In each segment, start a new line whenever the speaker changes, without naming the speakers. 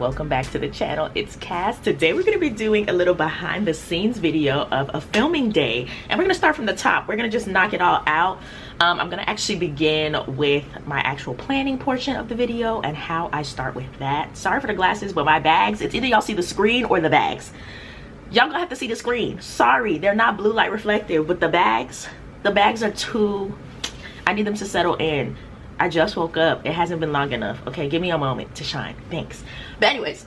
welcome back to the channel. It's Cass. Today we're going to be doing a little behind the scenes video of a filming day, and we're going to start from the top. We're going to just knock it all out. I'm going to actually begin with my actual planning portion of the video and how I start with that. Sorry for the glasses, but my bags, it's either y'all see the screen or the bags. Y'all gonna have to see the screen. Sorry, they're not blue light reflective, but the bags are too, I need them to settle in. I just woke up. It hasn't been long enough. Okay, give me a moment to shine. Thanks. But anyways,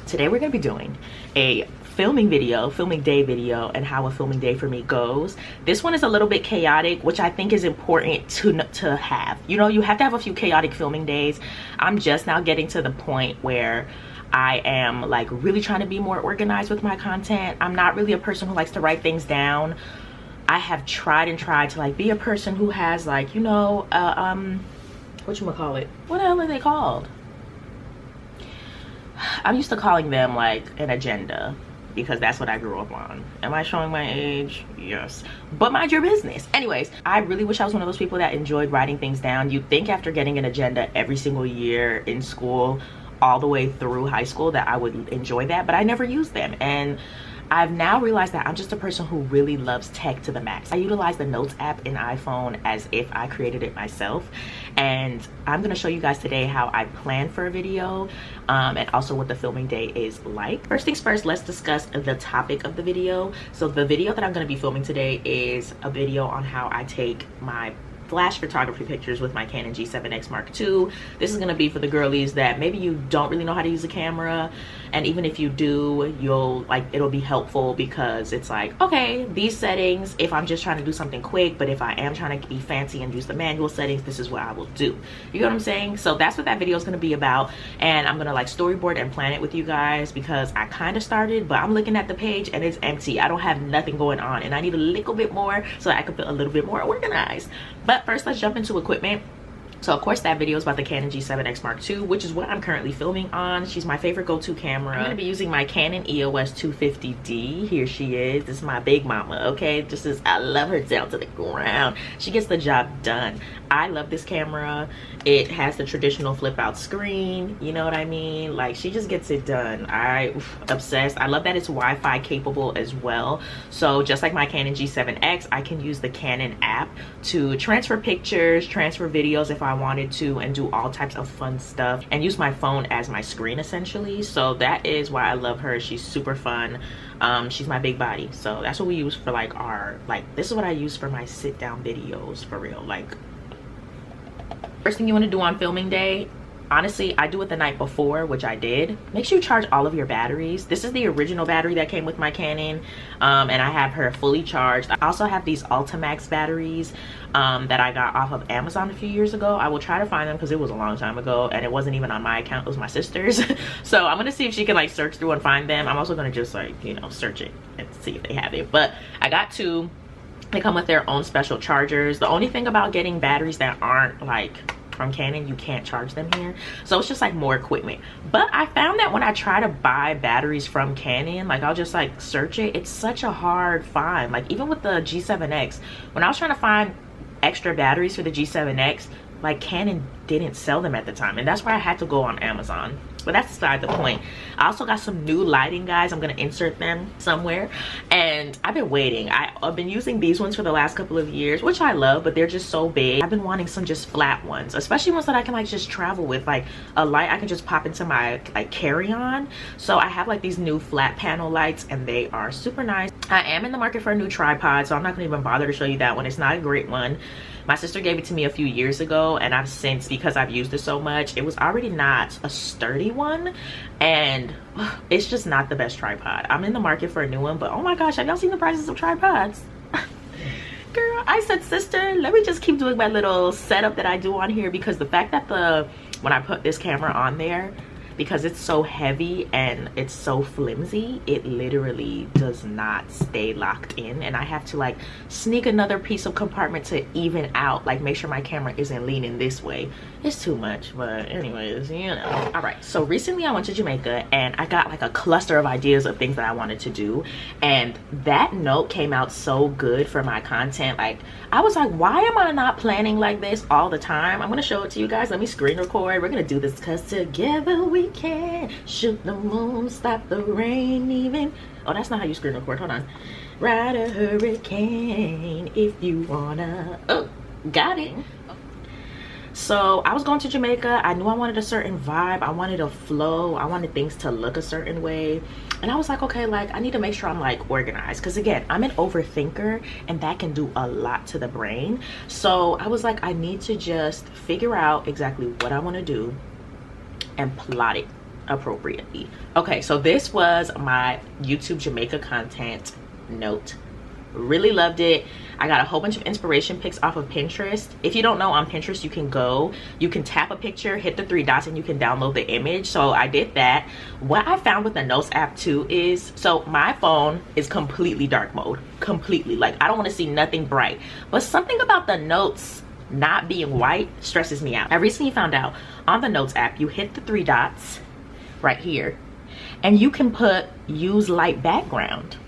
today we're gonna be doing a filming day video, and how a filming day for me goes. This one is a little bit chaotic, which I think is important to have. You know, you have to have a few chaotic filming days. I'm just now getting to the point where I am like really trying to be more organized with my content. I'm not really a person who likes to write things down. I have tried to like be a person who has like, you know, whatchamacallit? What the hell are they called? I'm used to calling them like an agenda, because that's what I grew up on. Am I showing my age? Yes. But mind your business. Anyways, I really wish I was one of those people that enjoyed writing things down. You'd think after getting an agenda every single year in school, all the way through high school, that I would enjoy that, but I never used them. And I've now realized that I'm just a person who really loves tech to the max. I utilize the Notes app in iPhone as if I created it myself. And I'm gonna show you guys today how I plan for a video, and also what the filming day is like. First things first, let's discuss the topic of the video. So the video that I'm gonna be filming today is a video on how I take my flash photography pictures with my Canon G7X Mark II. This is gonna be for the girlies that maybe you don't really know how to use a camera, and even if you do, it'll be helpful, because it's like, okay, these settings, if I'm just trying to do something quick, but if I am trying to be fancy and use the manual settings, this is what I will do. You know what I'm saying? So that's what that video is gonna be about, and I'm gonna like storyboard and plan it with you guys, because I kind of started, but I'm looking at the page and it's empty. I don't have nothing going on, and I need a little bit more so I can feel a little bit more organized. But first, let's jump into equipment. So of course that video is about the Canon G7X Mark II, which is what I'm currently filming on. She's my favorite go-to camera. I'm gonna be using my Canon EOS 250D. Here she is. This is my big mama, okay? I love her down to the ground. She gets the job done. I love this camera. It has the traditional flip out screen, you know what I mean? Like, she just gets it done. Obsessed. I love that it's Wi-Fi capable as well. So just like my Canon G7X, I can use the Canon app to transfer pictures, transfer videos if I wanted to, and do all types of fun stuff, and use my phone as my screen essentially. So that is why I love her. She's super fun. She's my big body. So that's what we use for like this is what I use for my sit down videos, for real. Like, first thing you want to do on filming day, honestly, I do it the night before, which I did. Make sure you charge all of your batteries. This is the original battery that came with my Canon, and I have her fully charged. I also have these Ultimax batteries that I got off of Amazon a few years ago. I will try to find them, because it was a long time ago and it wasn't even on my account, it was my sister's. So I'm gonna see if she can like search through and find them. I'm also gonna just like, you know, search it and see if they have it. But I got two. They come with their own special chargers. The only thing about getting batteries that aren't like from Canon, you can't charge them here, so it's just like more equipment. But I found that when I try to buy batteries from Canon, like I'll just like search it, it's such a hard find. Like even with the G7X, when I was trying to find extra batteries for the G7X, like Canon didn't sell them at the time, and that's why I had to go on Amazon. But that's beside the point. I also got some new lighting, guys. I'm gonna insert them somewhere, and I've been waiting. I've been using these ones for the last couple of years, which I love, but they're just so big. I've been wanting some just flat ones, especially ones that I can like just travel with, like a light I can just pop into my like carry-on. So I have like these new flat panel lights, and they are super nice. I am in the market for a new tripod, so I'm not gonna even bother to show you that one. It's not a great one. My sister gave it to me a few years ago, and I've since, because I've used it so much, it was already not a sturdy one, and it's just not the best tripod. I'm in the market for a new one, but oh my gosh, have y'all seen the prices of tripods? Girl, I said, sister, let me just keep doing my little setup that I do on here, because the fact that when I put this camera on there, because it's so heavy and it's so flimsy, it literally does not stay locked in, and I have to like sneak another piece of compartment to even out, like make sure my camera isn't leaning this way. It's too much, but anyways, you know. All right, so recently I went to Jamaica, and I got like a cluster of ideas of things that I wanted to do, and that note came out so good for my content. Like I was like, why am I not planning like this all the time? I'm gonna show it to you guys. Let me screen record. We're gonna do this because together we hurricane. Shoot the moon, stop the rain even. Oh, that's not how you screen record. Hold on. Ride a hurricane if you wanna. Oh, got it. So I was going to Jamaica. I knew I wanted a certain vibe. I wanted a flow. I wanted things to look a certain way. And I was like, okay, like I need to make sure I'm like organized. Because again, I'm an overthinker and that can do a lot to the brain. So I was like, I need to just figure out exactly what I want to do and plot it appropriately. Okay, so this was my YouTube Jamaica content note. Really loved it. I got a whole bunch of inspiration pics off of Pinterest. If you don't know, on Pinterest you can tap a picture, hit the 3 dots, and you can download the image. So I did that. What I found with the Notes app too is, so my phone is completely dark mode, completely, like I don't want to see nothing bright, but something about the Notes not being white stresses me out. I recently found out on the Notes app, you hit the 3 dots right here and you can put use light background.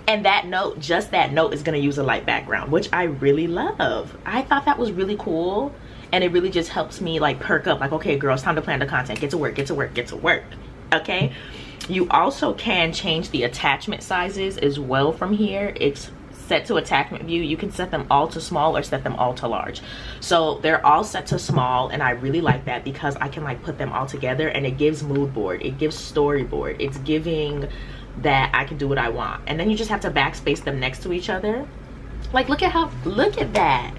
And that note, just that note, is going to use a light background, which I really love. I thought that was really cool. And it really just helps me like perk up, like, okay, girl, it's time to plan the content. Get to work, get to work, get to work. Okay. You also can change the attachment sizes as well from here. It's set to attachment view. You can set them all to small or set them all to large. So they're all set to small. And I really like that because I can like put them all together and it gives mood board. It gives storyboard. It's giving that I can do what I want. And then you just have to backspace them next to each other. Like look at that.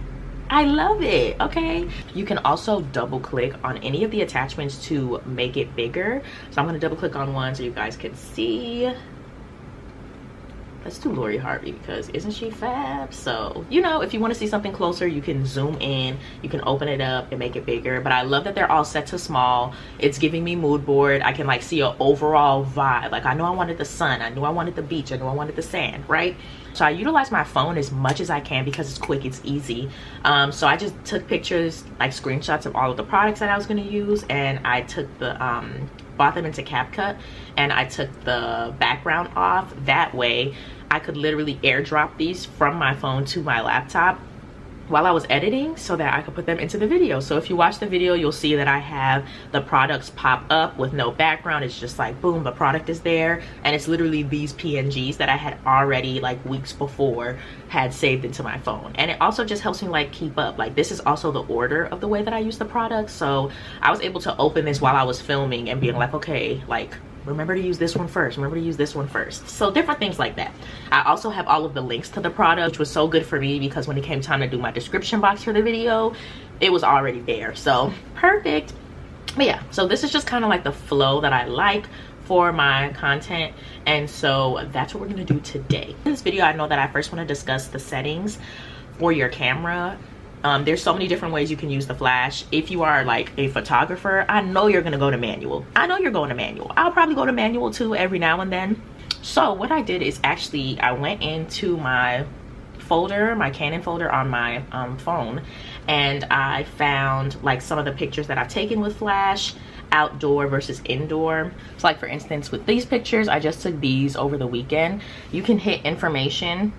I love it. Okay, you can also double click on any of the attachments to make it bigger. So I'm going to double click on one so you guys can see. Let's do Lori Harvey because isn't she fab? So, you know, if you want to see something closer, you can zoom in, you can open it up and make it bigger. But I love that they're all set to small. It's giving me mood board. I can like see an overall vibe. Like I know I wanted the sun, I knew I wanted the beach, I knew I wanted the sand, right? So I utilize my phone as much as I can because it's quick, it's easy. So I just took pictures, like screenshots of all of the products that I was going to use, and I took the bought them into CapCut, and I took the background off. That way I could literally airdrop these from my phone to my laptop while I was editing so that I could put them into the video. So if you watch the video, you'll see that I have the products pop up with no background. It's just like boom, the product is there, and it's literally these PNGs that I had already like weeks before had saved into my phone. And it also just helps me like keep up. Like this is also the order of the way that I use the product, so I was able to open this while I was filming and being like, okay, like remember to use this one first, remember to use this one first. So different things like that. I also have all of the links to the product, which was so good for me because when it came time to do my description box for the video, it was already there. So perfect. But yeah, so this is just kind of like the flow that I like for my content, and so that's what we're gonna do today. In this video, I know that I first want to discuss the settings for your camera. There's so many different ways you can use the flash. If you are like a photographer, I know you're gonna go to manual. I know you're going to manual. I'll probably go to manual too every now and then. So what I did is actually I went into my folder, my Canon folder on my phone, and I found like some of the pictures that I've taken with flash, outdoor versus indoor. So like for instance with these pictures, I just took these over the weekend. You can hit information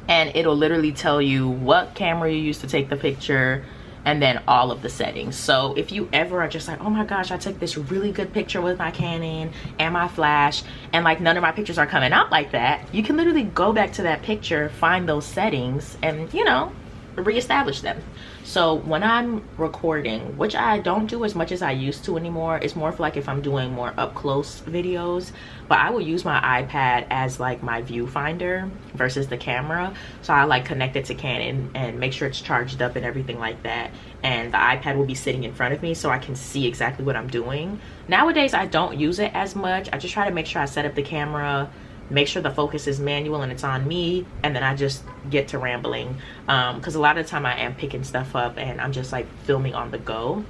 and it'll literally tell you what camera you used to take the picture and then all of the settings. So if you ever are just like, oh my gosh, I took this really good picture with my Canon and my flash and like none of my pictures are coming out like that, you can literally go back to that picture, find those settings, and you know, reestablish them. So when I'm recording, which I don't do as much as I used to anymore, it's more for like if I'm doing more up close videos, but I will use my iPad as like my viewfinder versus the camera. So I like connect it to Canon and make sure it's charged up and everything like that, and the iPad will be sitting in front of me so I can see exactly what I'm doing. Nowadays I don't use it as much. I just try to make sure I set up the camera, make sure the focus is manual and it's on me, and then I just get to rambling, because a lot of the time I am picking stuff up and I'm just like filming on the go.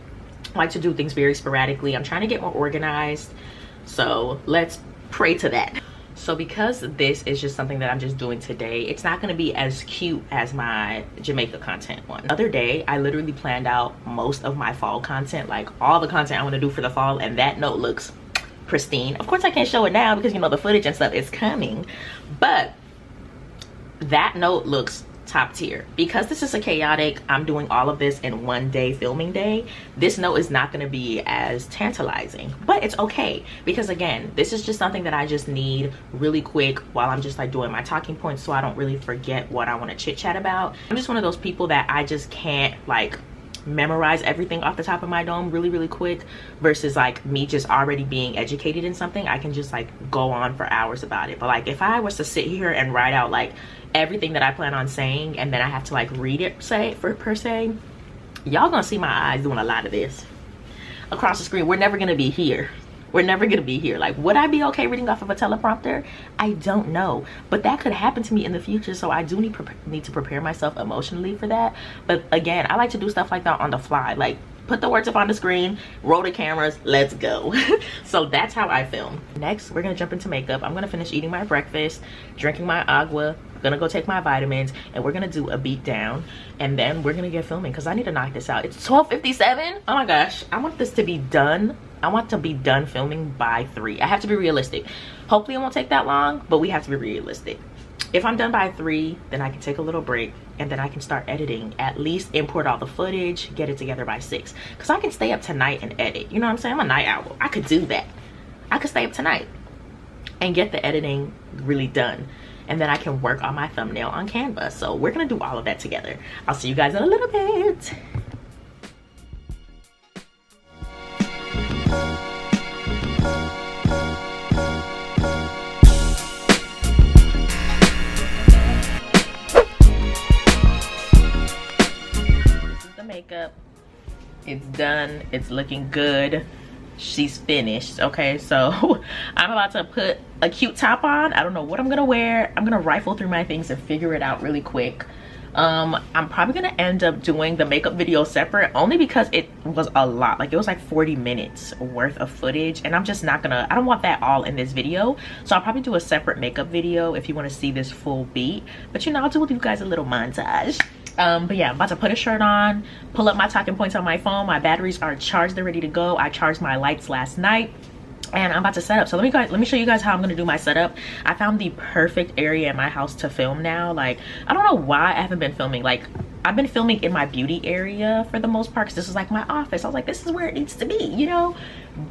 I like to do things very sporadically. I'm trying to get more organized, so let's pray to that. So because this is just something that I'm just doing today, it's not going to be as cute as my Jamaica content one. The other day I literally planned out most of my fall content, like all the content I want to do for the fall, and that note looks pristine. Of course I can't show it now because you know the footage and stuff is coming, but that note looks top tier. Because this is a chaotic, I'm doing all of this in one day filming day, this note is not going to be as tantalizing, but it's okay, because again, this is just something that I just need really quick while I'm just like doing my talking points, so I don't really forget what I want to chit chat about. I'm just one of those people that I just can't like memorize everything off the top of my dome really quick, versus like me just already being educated in something. I can just like go on for hours about it. But like if I was to sit here and write out like everything that I plan on saying, and then I have to like read it per se, y'all gonna see my eyes doing a lot of this across the screen. We're never gonna be here. We're never gonna be here. Like, would I be okay reading off of a teleprompter? I don't know, but that could happen to me in the future, so I do need to prepare myself emotionally for that. But again, I like to do stuff like that on the fly, like put the words up on the screen, roll the cameras, let's go. So that's how I film. Next, we're gonna jump into makeup. I'm gonna finish eating my breakfast, drinking my agua, gonna go take my vitamins, and we're gonna do a beat down, and then we're gonna get filming because I need to knock this out. It's 12:57. Oh my gosh, I want this to be done. I want to be done filming by 3. I have to be realistic. Hopefully it won't take that long, but we have to be realistic. If I'm done by 3, then I can take a little break, and then I can start editing, at least import all the footage, get it together by 6, because I can stay up tonight and edit. You know what I'm saying? I'm a night owl. I could do that. I could stay up tonight and get the editing really done, and then I can work on my thumbnail on Canva. So we're gonna do all of that together. I'll see you guys in a little bit. Makeup, it's done, it's looking good, she's finished. Okay, so I'm about to put a cute top on. I don't know what I'm gonna wear. I'm gonna rifle through my things and figure it out really quick. I'm probably gonna end up doing the makeup video separate, only because it was a lot. Like, it was like 40 minutes worth of footage, and I'm just not gonna, I don't want that all in this video, so I'll probably do a separate makeup video if you want to see this full beat. But you know, I'll do with you guys a little montage. But yeah, I'm about to put a shirt on, pull up my talking points on my phone. My batteries are charged and ready to go. I charged my lights last night, and I'm about to set up. So let me show you guys how I'm gonna do my setup. I found the perfect area in my house to film now. Like, I don't know why I haven't been filming. Like, I've been filming in my beauty area for the most part, because this is like my office. I was like, this is where it needs to be, you know?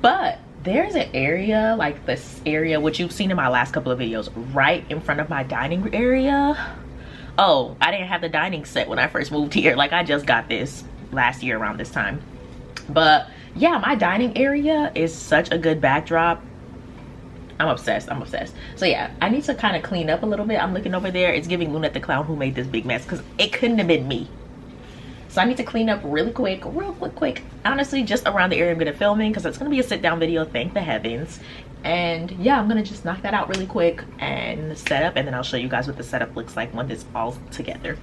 But there's an area, like this area, which you've seen in my last couple of videos, right in front of my dining area. Oh, I didn't have the dining set when I first moved here. Like, I just got this last year around this time. But yeah, my dining area is such a good backdrop. I'm obsessed. I'm obsessed. So yeah, I need to kind of clean up a little bit. I'm looking over there. It's giving Lunette the clown who made this big mess, because it couldn't have been me. So I need to clean up really quick, honestly, just around the area I'm gonna film in, because it's gonna be a sit down video, thank the heavens. And yeah, I'm gonna just knock that out really quick and set up, and then I'll show you guys what the setup looks like when it's all together.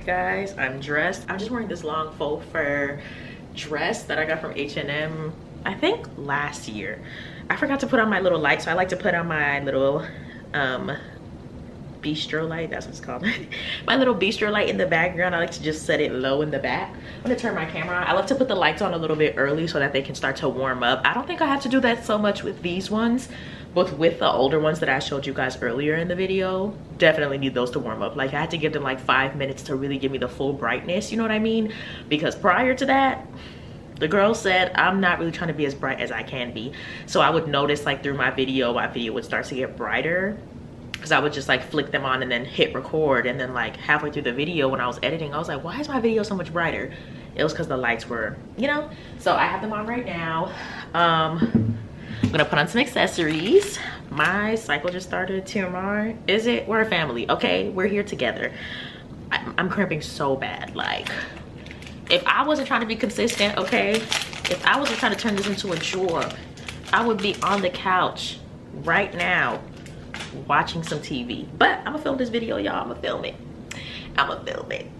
Guys, I'm dressed. I'm just wearing this long faux fur dress that I got from H&M, I think last year. I forgot to put on my little light, so I like to put on my little bistro light. That's what it's called. My little bistro light in the background. I like to just set it low in the back. I'm gonna turn my camera on. I love to put the lights on a little bit early so that they can start to warm up. I don't think I have to do that so much with these ones, but with the older ones that I showed you guys earlier in the video, definitely need those to warm up. Like, I had to give them like 5 minutes to really give me the full brightness, you know what I mean? Because prior to that, the girl said I'm not really trying to be as bright as I can be. So I would notice like through my video would start to get brighter, because I would just like flick them on and then hit record, and then like halfway through the video when I was editing, I was like, why is my video so much brighter? It was because the lights were, you know. So I have them on right now. I'm gonna put on some accessories. My cycle just started tomorrow. Is it? We're a family, okay? We're here together. I'm cramping so bad. Like, if I wasn't trying to be consistent, okay, if I wasn't trying to turn this into a chore, I would be on the couch right now watching some TV. But I'm gonna film this video, y'all. I'm gonna film it.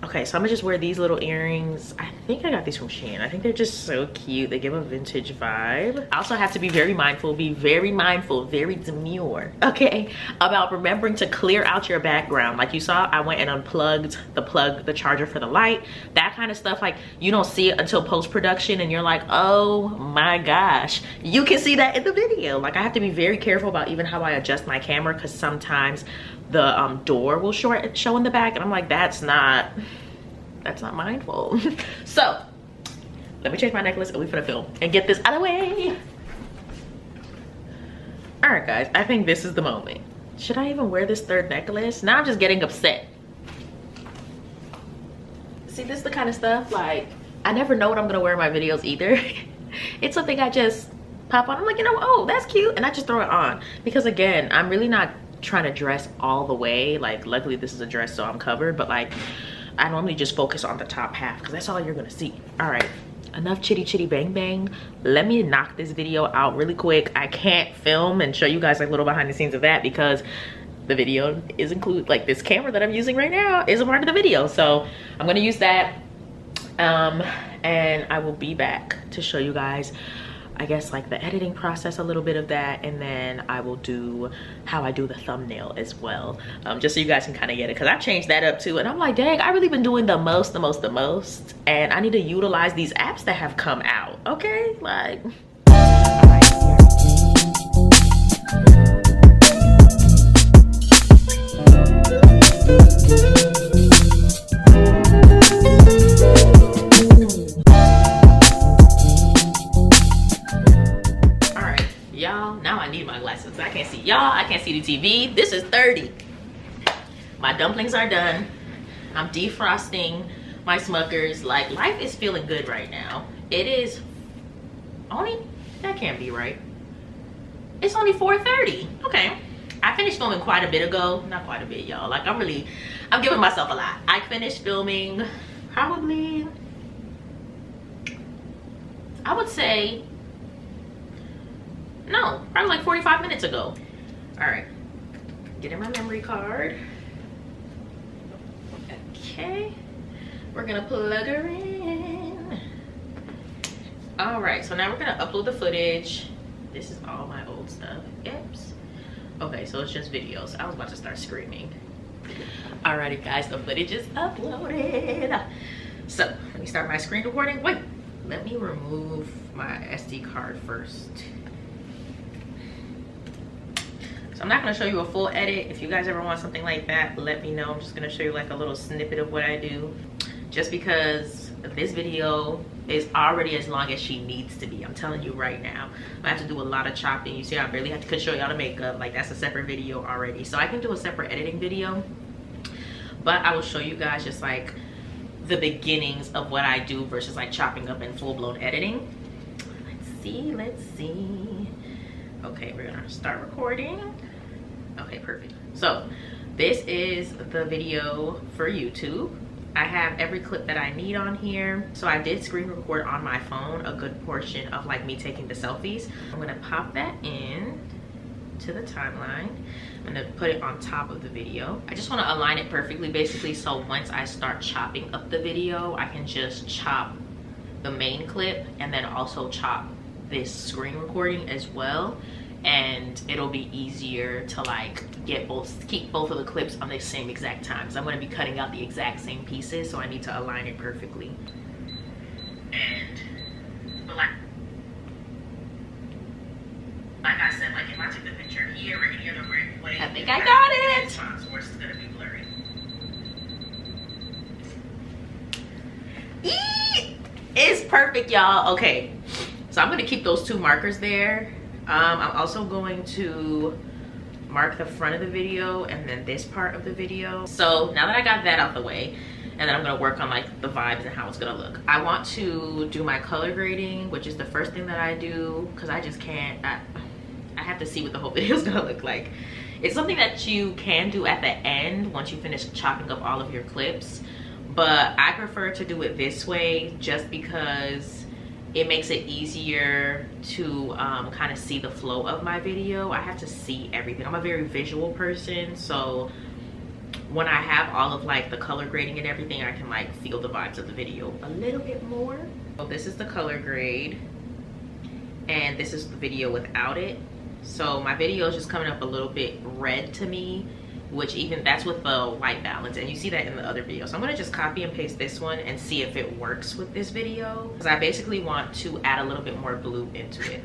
Okay, so I'm gonna just wear these little earrings. I think I got these from Shein. I think they're just so cute. They give a vintage vibe. I also have to be very mindful, very demure, okay, about remembering to clear out your background. Like you saw, I went and unplugged the charger for the light. That kind of stuff, like, you don't see it until post-production and you're like, oh my gosh. You can see that in the video. Like, I have to be very careful about even how I adjust my camera, because sometimes the door will show in the back, and I'm like, that's not mindful. So let me change my necklace and we finna film and get this out of the way. All right, guys, I think this is the moment. Should I even wear this third necklace? Now I'm just getting upset. See, this is the kind of stuff, like, I never know what I'm gonna wear in my videos either. It's something I just pop on. I'm like, you know, oh, that's cute, and I just throw it on, because again, I'm really not trying to dress all the way. Like, luckily this is a dress, so I'm covered, but like, I normally just focus on the top half, because that's all you're gonna see. All right, enough chitty chitty bang bang. Let me knock this video out really quick. I can't film and show you guys like little behind the scenes of that, because the video is like this camera that I'm using right now is a part of the video. So I'm gonna use that, and I will be back to show you guys, I guess, like the editing process, a little bit of that, and then I will do how I do the thumbnail as well, just so you guys can kind of get it, because I've changed that up too, and I'm like, dang, I've really been doing the most, and I need to utilize these apps that have come out, okay? Like, all right, y'all, now I need my glasses. I can't see y'all, I can't see the TV. This is 30. My dumplings are done. I'm defrosting my Smuckers. Like, life is feeling good right now. It is only, that can't be right. It's only 4:30. Okay, I finished filming quite a bit ago. Not quite a bit, y'all. Like, I'm giving myself a lot. I finished filming probably, I would say, no, probably like 45 minutes ago. All right, get in my memory card. Okay, we're gonna plug her in. All right, so now we're gonna upload the footage. This is all my old stuff. Oops. Okay, so it's just videos. I was about to start screaming. Alrighty, guys, the footage is uploaded. So let me start my screen recording. Wait, let me remove my SD card first. So I'm not gonna show you a full edit. If you guys ever want something like that, let me know. I'm just gonna show you like a little snippet of what I do, just because this video is already as long as she needs to be. I'm telling you right now, I have to do a lot of chopping. You see, I barely have to show y'all the makeup. Like, that's a separate video already. So I can do a separate editing video, but I will show you guys just like the beginnings of what I do versus like chopping up and full-blown editing. Let's see. Okay, we're gonna start recording. Okay, perfect. So this is the video for YouTube. I have every clip that I need on here. So I did screen record on my phone a good portion of like me taking the selfies. I'm gonna pop that in to the timeline. I'm gonna put it on top of the video. I just wanna align it perfectly, basically, so once I start chopping up the video, I can just chop the main clip and then also chop this screen recording as well, and it'll be easier to like keep both of the clips on the same exact time, because I'm going to be cutting out the exact same pieces, so I need to align it perfectly. But like I said, like if I took the picture here or any other way, I think I got it. It's going to be blurry. It's perfect, y'all. Okay, so I'm gonna keep those 2 markers there. I'm also going to mark the front of the video and then this part of the video. So now that I got that out the way, and then I'm gonna work on like the vibes and how it's gonna look. I want to do my color grading, which is the first thing that I do, because I just can't, I have to see what the whole video is gonna look like. It's something that you can do at the end once you finish chopping up all of your clips, but I prefer to do it this way just because it makes it easier to kind of see the flow of my video. I have to see everything. I'm a very visual person, so when I have all of like the color grading and everything, I can like feel the vibes of the video a little bit more. So this is the color grade, and this is the video without it. So my video is just coming up a little bit red to me, which even that's with the white balance, and you see that in the other video. So I'm gonna just copy and paste this one and see if it works with this video, because I basically want to add a little bit more blue into it.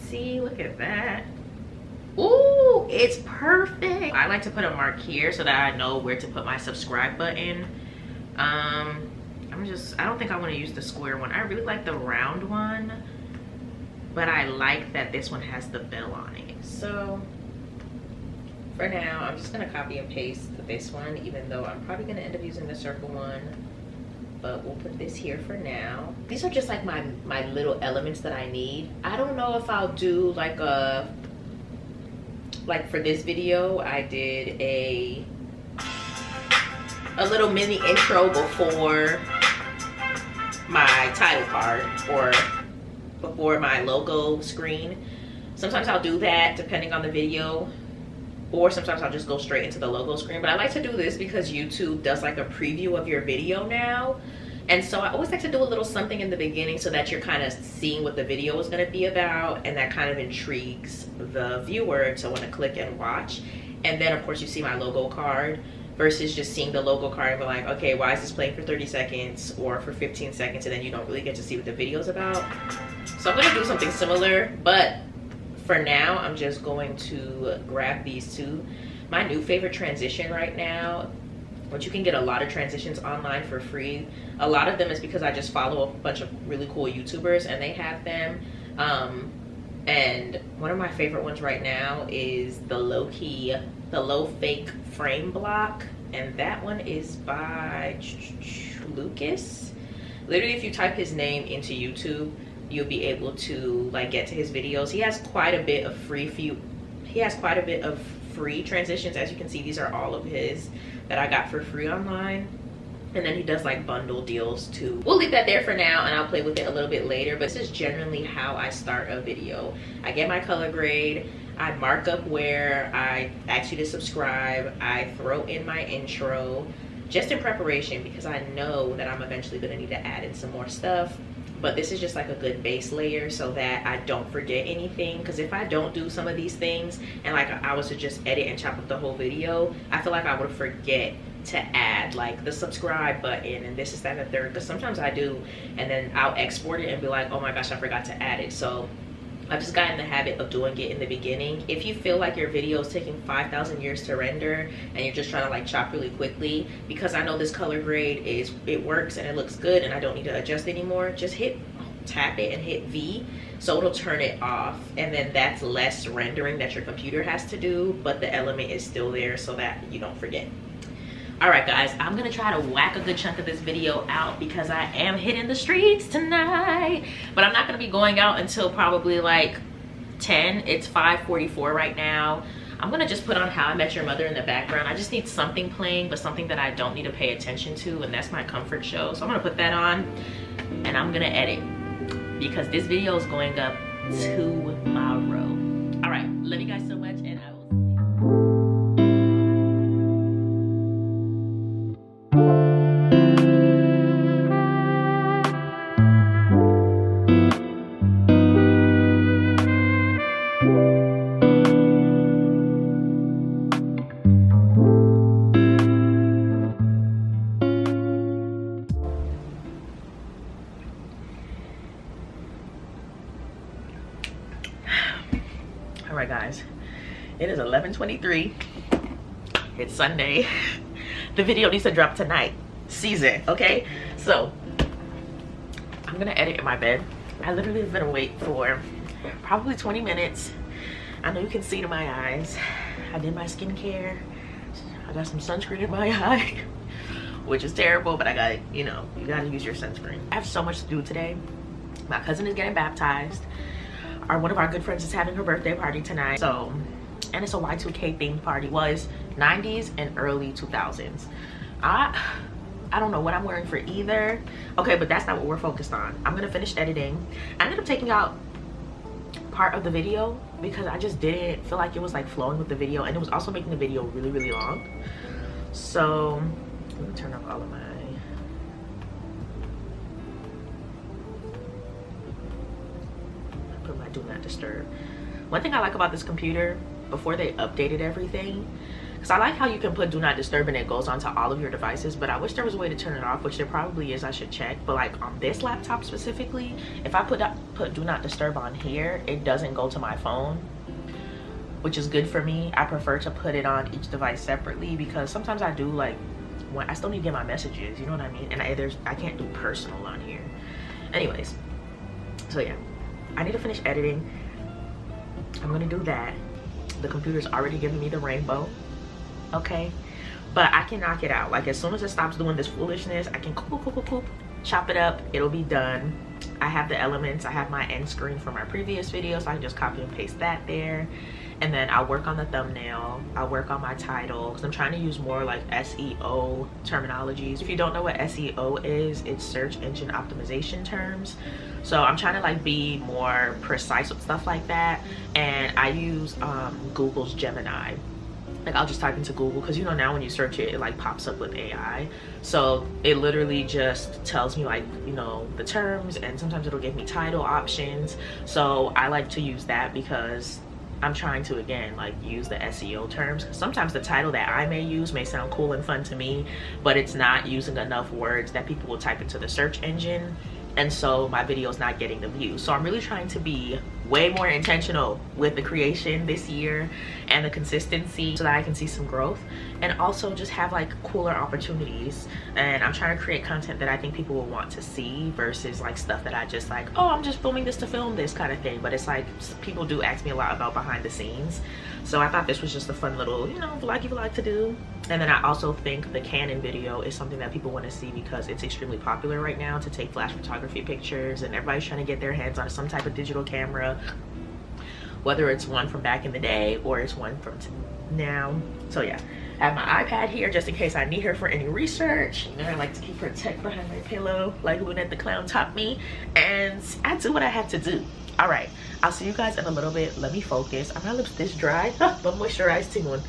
See, look at that. Ooh, it's perfect. I like to put a mark here so that I know where to put my subscribe button. I don't think I want to use the square one. I really like the round one, but I like that this one has the bell on it. So for now, I'm just gonna copy and paste this one, even though I'm probably gonna end up using the circle one, but we'll put this here for now. These are just like my little elements that I need. I don't know if I'll do like for this video, I did a little mini intro before my title card or before my logo screen. Sometimes I'll do that depending on the video, or sometimes I'll just go straight into the logo screen. But I like to do this because YouTube does like a preview of your video now, and so I always like to do a little something in the beginning so that you're kind of seeing what the video is going to be about, and that kind of intrigues the viewer to want to click and watch. And then of course you see my logo card, versus just seeing the logo card and be like, okay, why is this playing for 30 seconds or for 15 seconds, and then you don't really get to see what the video is about. So I'm going to do something similar, but for now I'm just going to grab these 2. My new favorite transition right now, which you can get a lot of transitions online for free. A lot of them is because I just follow a bunch of really cool YouTubers and they have them. And one of my favorite ones right now is the low fake frame block, and that one is by Lucas. Literally, if you type his name into YouTube, you'll be able to like get to his videos. He has quite a bit of free transitions. As you can see, these are all of his that I got for free online. And then he does like bundle deals too. We'll leave that there for now and I'll play with it a little bit later, but this is generally how I start a video. I get my color grade, I mark up where I ask you to subscribe, I throw in my intro just in preparation because I know that I'm eventually gonna need to add in some more stuff. But this is just like a good base layer so that I don't forget anything, because if I don't do some of these things and like I was to just edit and chop up the whole video, I feel like I would forget to add like the subscribe button and this is that and the third, because sometimes I do and then I'll export it and be like, oh my gosh, I forgot to add it. So I've just gotten in the habit of doing it in the beginning. If you feel like your video is taking 5,000 years to render and you're just trying to like chop really quickly, because I know this color grade it works and it looks good and I don't need to adjust anymore, just tap it and hit V, so it'll turn it off, and then that's less rendering that your computer has to do, but the element is still there so that you don't forget. All right guys, I'm gonna try to whack a good chunk of this video out because I am hitting the streets tonight, but I'm not gonna be going out until probably like 10. It's 5:44 right now. I'm gonna just put on How I Met Your Mother in the background. I just need something playing, but something that I don't need to pay attention to, and that's my comfort show. So I'm gonna put that on and I'm gonna edit because this video is going up tomorrow. All right, love you guys so much, and I will see you. All right guys, it is 11:23. It's Sunday. The video needs to drop tonight, season, okay? So I'm gonna edit in my bed. I literally have been awake for probably 20 minutes. I know you can see to my eyes. I did my skincare. I got some sunscreen in my eye, which is terrible, but I got, you know, you gotta use your sunscreen. I have so much to do today. My cousin is getting baptized. One of our good friends is having her birthday party tonight. So, and it's a Y2K themed party. Well, it's 90s and early 2000s. I don't know what I'm wearing for either. Okay, but that's not what we're focused on. I'm gonna finish editing. I ended up taking out part of the video because I just didn't feel like it was like flowing with the video, and it was also making the video really, really long. So let me turn off all of my do not disturb. One thing I like about this computer, before they updated everything, because I like how you can put do not disturb and it goes onto all of your devices, but I wish there was a way to turn it off, which there probably is. I should check. But like on this laptop specifically, if I put do not disturb on here, it doesn't go to my phone, which is good for me. I prefer to put it on each device separately because sometimes I do like when I still need to get my messages, you know what I mean, and I can't do personal on here. Anyways, so yeah, I need to finish editing. I'm gonna do that. The computer's already giving me the rainbow, okay, but I can knock it out. Like as soon as it stops doing this foolishness, I can chop it up. It'll be done. I have the elements. I have my end screen from my previous video, so I can just copy and paste that there, and then I'll work on the thumbnail. I'll work on my title because I'm trying to use more like SEO terminologies. If you don't know what SEO is, it's search engine optimization terms. So I'm trying to like be more precise with stuff like that, and I use Google's Gemini. Like I'll just type into Google, because you know now when you search it, it like pops up with AI, so it literally just tells me like, you know, the terms, and sometimes it'll give me title options. So I like to use that because I'm trying to, again, like use the SEO terms. Sometimes the title that I may use may sound cool and fun to me, but it's not using enough words that people will type into the search engine, and so my video is not getting the views. So I'm really trying to be way more intentional with the creation this year and the consistency, so that I can see some growth and also just have like cooler opportunities. And I'm trying to create content that I think people will want to see versus like stuff that I just like, oh, I'm just filming this to film this kind of thing. But it's like people do ask me a lot about behind the scenes, so I thought this was just a fun little, you know, vloggy vlog to do. And then I also think the Canon video is something that people want to see because it's extremely popular right now to take flash photography pictures, and everybody's trying to get their hands on some type of digital camera, whether it's one from back in the day or it's one from now. So yeah, I have my iPad here just in case I need her for any research. You know, I like to keep her tucked behind my pillow like Lunette the Clown taught me, and I do what I have to do. All right, I'll see you guys in a little bit. Let me focus. Are my lips this dry? But moisturized too.